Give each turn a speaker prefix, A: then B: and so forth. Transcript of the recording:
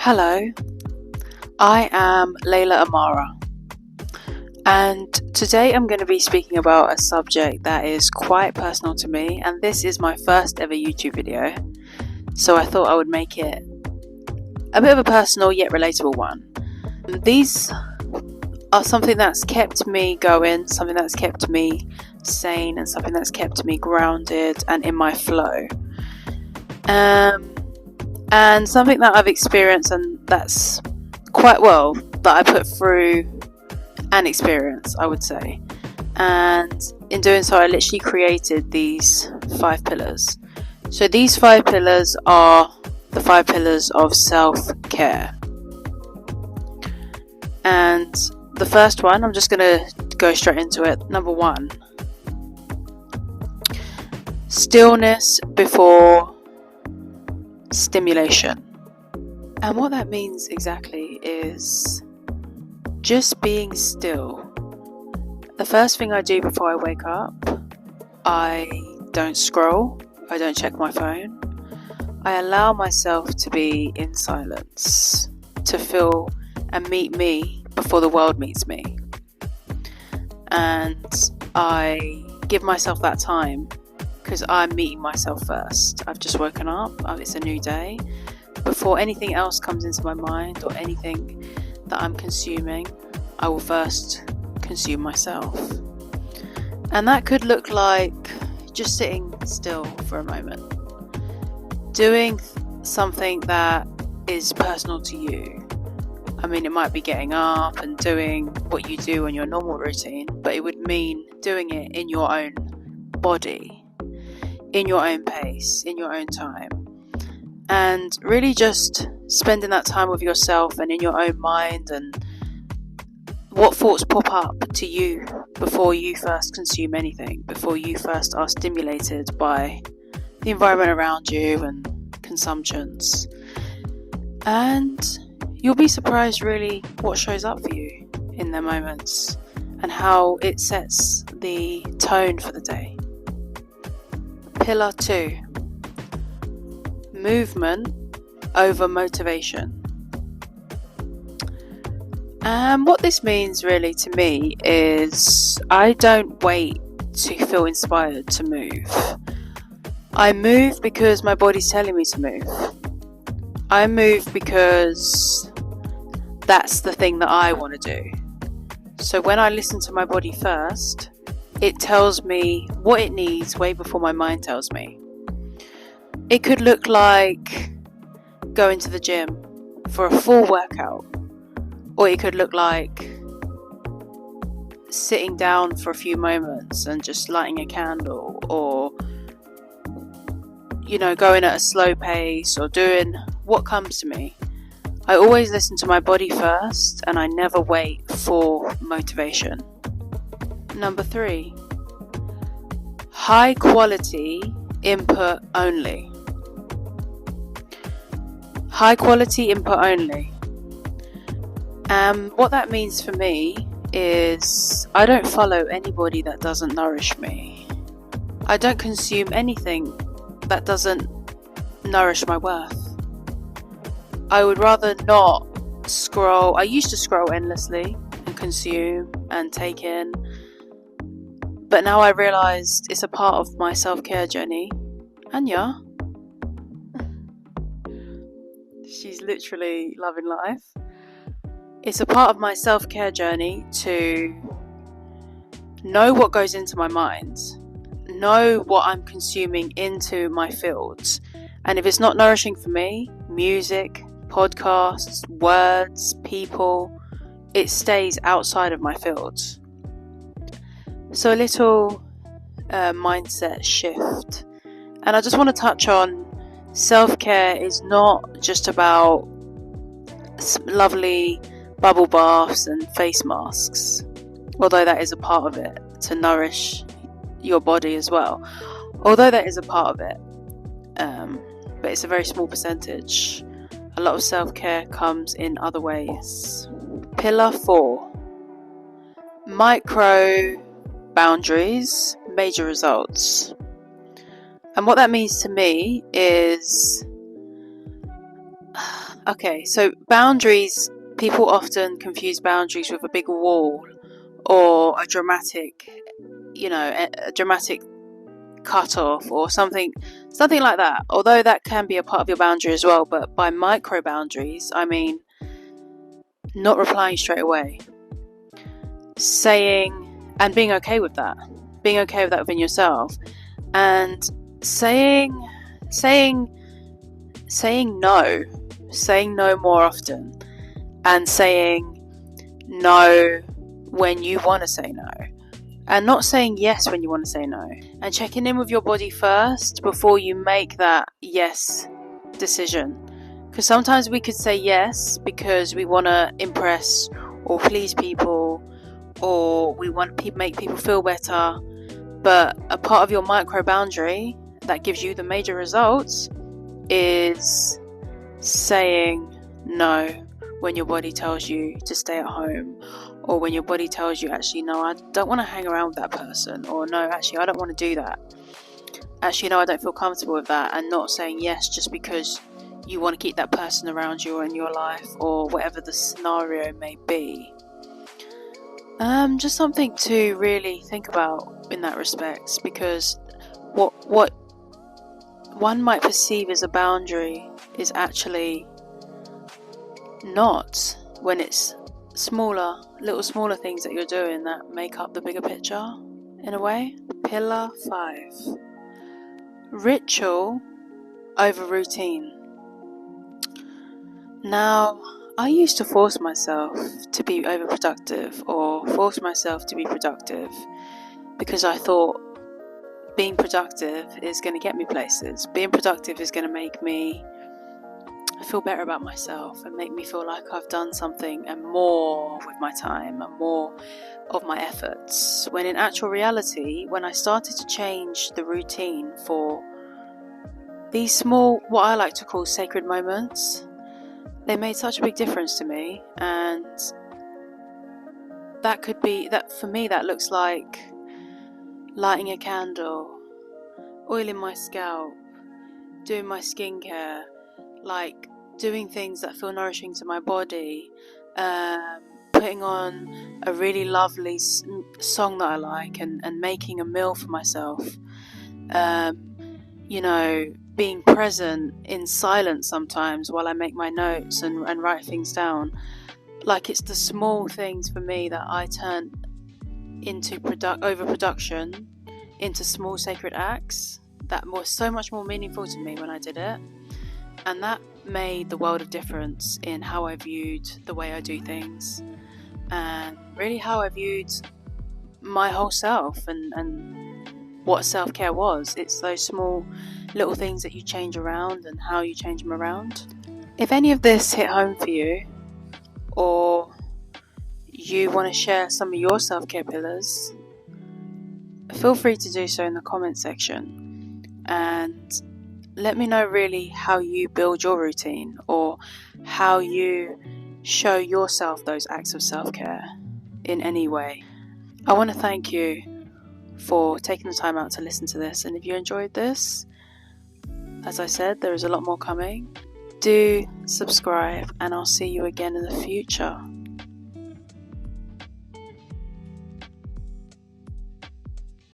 A: Hello, I am Leyla Amara, and today I'm going to be speaking about a subject that is quite personal to me, and this is my first ever YouTube video, so I thought I would make it a bit of a personal yet relatable one. These are something that's kept me going, something that's kept me sane, and something that's kept me grounded and in my flow. And something that I've experienced and that's quite well that I put through an experience, I would say. And in doing so, I literally created these 5 pillars. So these 5 pillars are the 5 pillars of self-care. And the first one, I'm just going to go straight into it. Number 1, stillness before stimulation. And what that means exactly is just being still. The first thing I do before I wake up, I don't scroll, I don't check my phone. I allow myself to be in silence, to feel and meet me before the world meets me. And I give myself that time because I'm meeting myself first. I've just woken up, it's a new day. Before anything else comes into my mind or anything that I'm consuming, I will first consume myself. And that could look like just sitting still for a moment, doing something that is personal to you. I mean, it might be getting up and doing what you do in your normal routine, but it would mean doing it in your own body, in your own pace, in your own time, and really just spending that time with yourself and in your own mind, and what thoughts pop up to you before you first consume anything, before you first are stimulated by the environment around you and consumptions. And you'll be surprised really what shows up for you in their moments and how it sets the tone for the day. Pillar 2, movement over motivation. And what this means really to me is I don't wait to feel inspired to move. I move because my body's telling me to move. I move because that's the thing that I want to do. So when I listen to my body first, it tells me what it needs way before my mind tells me. It could look like going to the gym for a full workout, or it could look like sitting down for a few moments and just lighting a candle, or going at a slow pace, or doing what comes to me. I always listen to my body first, and I never wait for motivation. Number 3, high quality input only. High quality input only. What that means for me is I don't follow anybody that doesn't nourish me. I don't consume anything that doesn't nourish my worth. I would rather not scroll. I used to scroll endlessly and consume and take in, but now I realised it's a part of my self-care journey. Anya, she's literally loving life. It's a part of my self-care journey to know what goes into my mind, know what I'm consuming into my fields, and if it's not nourishing for me, music, podcasts, words, people, it stays outside of my fields. So a little mindset shift. And I just want to touch on self-care is not just about lovely bubble baths and face masks, although that is a part of it, to nourish your body as well. Although that is a part of it, but it's a very small percentage. A lot of self-care comes in other ways. Pillar 4, micro boundaries, major results. And what that means to me is Okay, so boundaries, people often confuse boundaries with a big wall or a dramatic, a dramatic cut off or something like that. Although that can be a part of your boundary as well, but by micro boundaries, I mean not replying straight away, saying and being okay with that, within yourself, and saying no more often, and saying no when you want to say no, and not saying yes when you want to say no, and checking in with your body first before you make that yes decision. Because sometimes we could say yes because we want to impress or please people, or we want to make people feel better, but a part of your micro boundary that gives you the major results is saying no when your body tells you to stay at home, or when your body tells you, actually, no, I don't want to hang around with that person, or no, actually, I don't want to do that. Actually, no, I don't feel comfortable with that, and not saying yes just because you want to keep that person around you or in your life, or whatever the scenario may be. Just something to really think about in that respect, because what one might perceive as a boundary is actually not, when it's smaller things that you're doing that make up the bigger picture, in a way. Pillar 5. Ritual over routine. Now, I used to force myself to be overproductive or force myself to be productive because I thought being productive is going to get me places. Being productive is going to make me feel better about myself and make me feel like I've done something and more with my time and more of my efforts. When in actual reality, when I started to change the routine for these small, what I like to call sacred moments, they made such a big difference to me. And that could be, that for me, that looks like lighting a candle, oiling my scalp, doing my skincare, like doing things that feel nourishing to my body, putting on a really lovely song that I like, and making a meal for myself, being present in silence sometimes while I make my notes and write things down. Like, it's the small things for me that I turn into overproduction into small sacred acts that were so much more meaningful to me when I did it. And that made the world of difference in how I viewed the way I do things, and really how I viewed my whole self and what self-care was. It's those small little things that you change around and how you change them around. If any of this hit home for you, or you want to share some of your self-care pillars, feel free to do so in the comment section, and let me know really how you build your routine, or how you show yourself those acts of self-care in any way. I want to thank you for taking the time out to listen to this, and if you enjoyed this, as I said, there is a lot more coming. Do subscribe, and I'll see you again in the future.